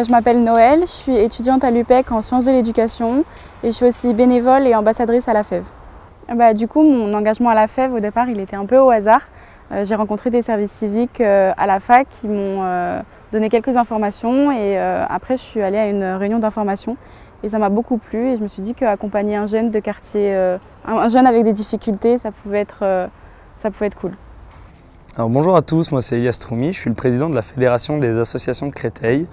Je m'appelle Noël, je suis étudiante à l'UPEC en sciences de l'éducation et je suis aussi bénévole et ambassadrice à la FEV. Du coup, mon engagement à la FEV, au départ, il était un peu au hasard. J'ai rencontré des services civiques à la fac qui m'ont donné quelques informations et après, je suis allée à une réunion d'information et ça m'a beaucoup plu et je me suis dit qu'accompagner un jeune de quartier, un jeune avec des difficultés, ça pouvait être cool. Alors bonjour à tous, moi c'est Elias Troumi, je suis le président de la Fédération des associations de Créteil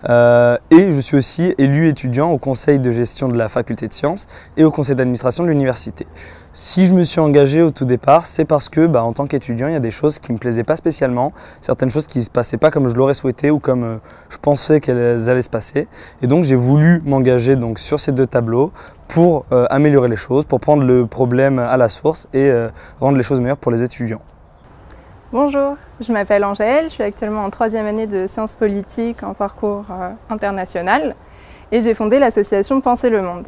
et je suis aussi élu étudiant au conseil de gestion de la faculté de sciences et au conseil d'administration de l'université. Si je me suis engagé au tout départ, c'est parce que en tant qu'étudiant, il y a des choses qui ne me plaisaient pas spécialement, certaines choses qui ne se passaient pas comme je l'aurais souhaité ou comme je pensais qu'elles allaient se passer. Et donc j'ai voulu m'engager sur ces deux tableaux pour améliorer les choses, pour prendre le problème à la source et rendre les choses meilleures pour les étudiants. Bonjour, je m'appelle Angèle, je suis actuellement en 3e année de sciences politiques en parcours international et j'ai fondé l'association Penser le Monde.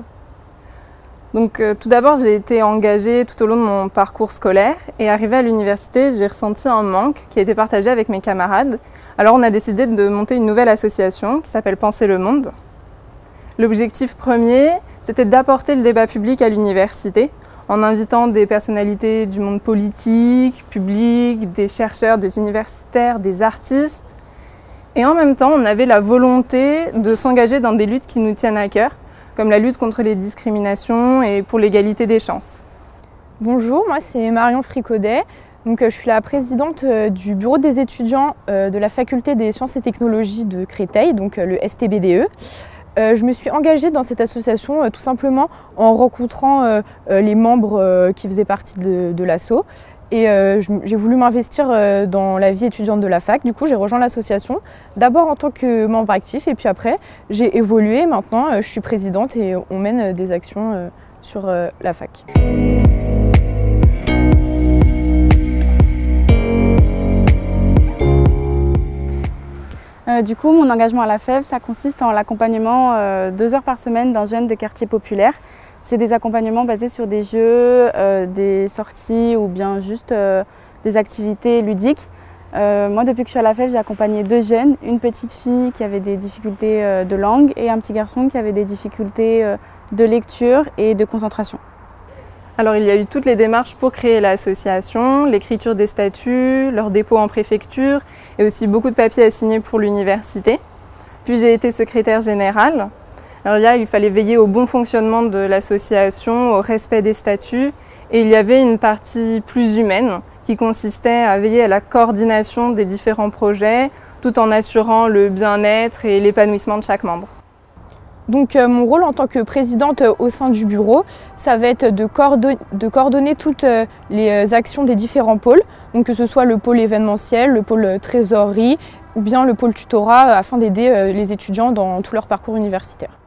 Donc tout d'abord, j'ai été engagée tout au long de mon parcours scolaire et arrivée à l'université, j'ai ressenti un manque qui a été partagé avec mes camarades. Alors on a décidé de monter une nouvelle association qui s'appelle Penser le Monde. L'objectif premier, c'était d'apporter le débat public à l'université en invitant des personnalités du monde politique, public, des chercheurs, des universitaires, des artistes. Et en même temps, on avait la volonté de s'engager dans des luttes qui nous tiennent à cœur, comme la lutte contre les discriminations et pour l'égalité des chances. Bonjour, moi c'est Marion Fricaudet. Je suis la présidente du bureau des étudiants de la faculté des sciences et technologies de Créteil, donc le STBDE. Je me suis engagée dans cette association tout simplement en rencontrant les membres qui faisaient partie de l'asso. Et j'ai voulu m'investir dans la vie étudiante de la fac. Du coup, j'ai rejoint l'association, d'abord en tant que membre actif, et puis après, j'ai évolué. Maintenant, je suis présidente et on mène des actions sur la fac. Du coup, mon engagement à la FEV, ça consiste en l'accompagnement 2 heures par semaine d'un jeune de quartier populaire. C'est des accompagnements basés sur des jeux, des sorties ou bien juste des activités ludiques. Moi, depuis que je suis à la FEV, j'ai accompagné 2 jeunes, une petite fille qui avait des difficultés de langue et un petit garçon qui avait des difficultés de lecture et de concentration. Alors il y a eu toutes les démarches pour créer l'association, l'écriture des statuts, leur dépôt en préfecture et aussi beaucoup de papiers à signer pour l'université. Puis j'ai été secrétaire générale. Alors là, il fallait veiller au bon fonctionnement de l'association, au respect des statuts et il y avait une partie plus humaine qui consistait à veiller à la coordination des différents projets tout en assurant le bien-être et l'épanouissement de chaque membre. Donc mon rôle en tant que présidente au sein du bureau, ça va être de coordonner toutes les actions des différents pôles, donc que ce soit le pôle événementiel, le pôle trésorerie ou bien le pôle tutorat afin d'aider les étudiants dans tout leur parcours universitaire.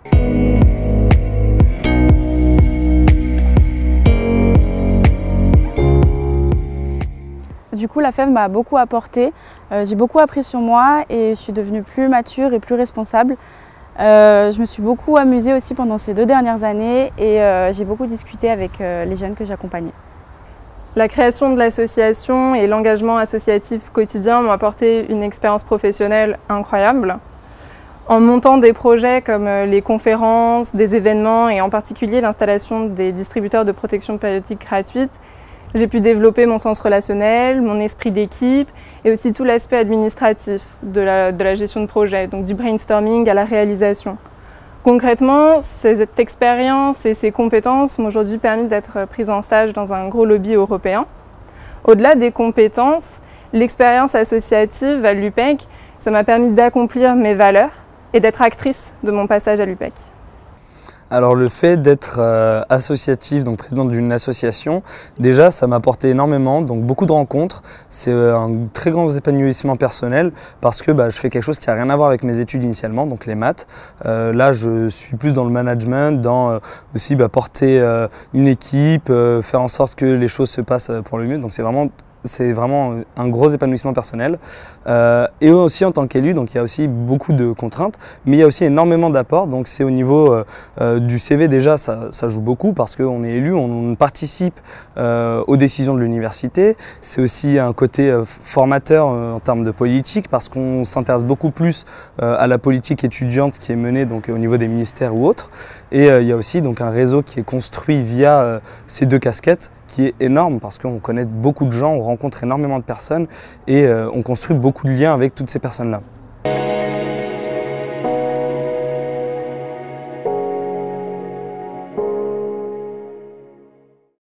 Du coup, la FEV m'a beaucoup apporté, j'ai beaucoup appris sur moi et je suis devenue plus mature et plus responsable. Je me suis beaucoup amusée aussi pendant ces 2 dernières années et j'ai beaucoup discuté avec les jeunes que j'accompagnais. La création de l'association et l'engagement associatif quotidien m'ont apporté une expérience professionnelle incroyable. En montant des projets comme les conférences, des événements et en particulier l'installation des distributeurs de protection périodique gratuite, j'ai pu développer mon sens relationnel, mon esprit d'équipe et aussi tout l'aspect administratif de la gestion de projet, donc du brainstorming à la réalisation. Concrètement, cette expérience et ces compétences m'ont aujourd'hui permis d'être prise en stage dans un gros lobby européen. Au-delà des compétences, l'expérience associative à l'UPEC, ça m'a permis d'accomplir mes valeurs et d'être actrice de mon passage à l'UPEC. Alors le fait d'être associatif, donc président d'une association, déjà ça m'a apporté énormément, donc beaucoup de rencontres. C'est un très grand épanouissement personnel parce que je fais quelque chose qui n'a rien à voir avec mes études initialement, donc les maths. Là je suis plus dans le management, dans aussi porter une équipe, faire en sorte que les choses se passent pour le mieux. Donc c'est vraiment c'est vraiment un gros épanouissement personnel. Et aussi en tant qu'élu, donc il y a aussi beaucoup de contraintes, mais il y a aussi énormément d'apports. Donc c'est au niveau du CV déjà, ça joue beaucoup parce qu'on est élu, on participe aux décisions de l'université. C'est aussi un côté formateur en termes de politique parce qu'on s'intéresse beaucoup plus à la politique étudiante qui est menée donc, au niveau des ministères ou autres. Et il y a aussi donc, un réseau qui est construit via ces deux casquettes qui est énorme parce qu'on connaît beaucoup de gens, on rencontre énormément de personnes et on construit beaucoup de liens avec toutes ces personnes-là.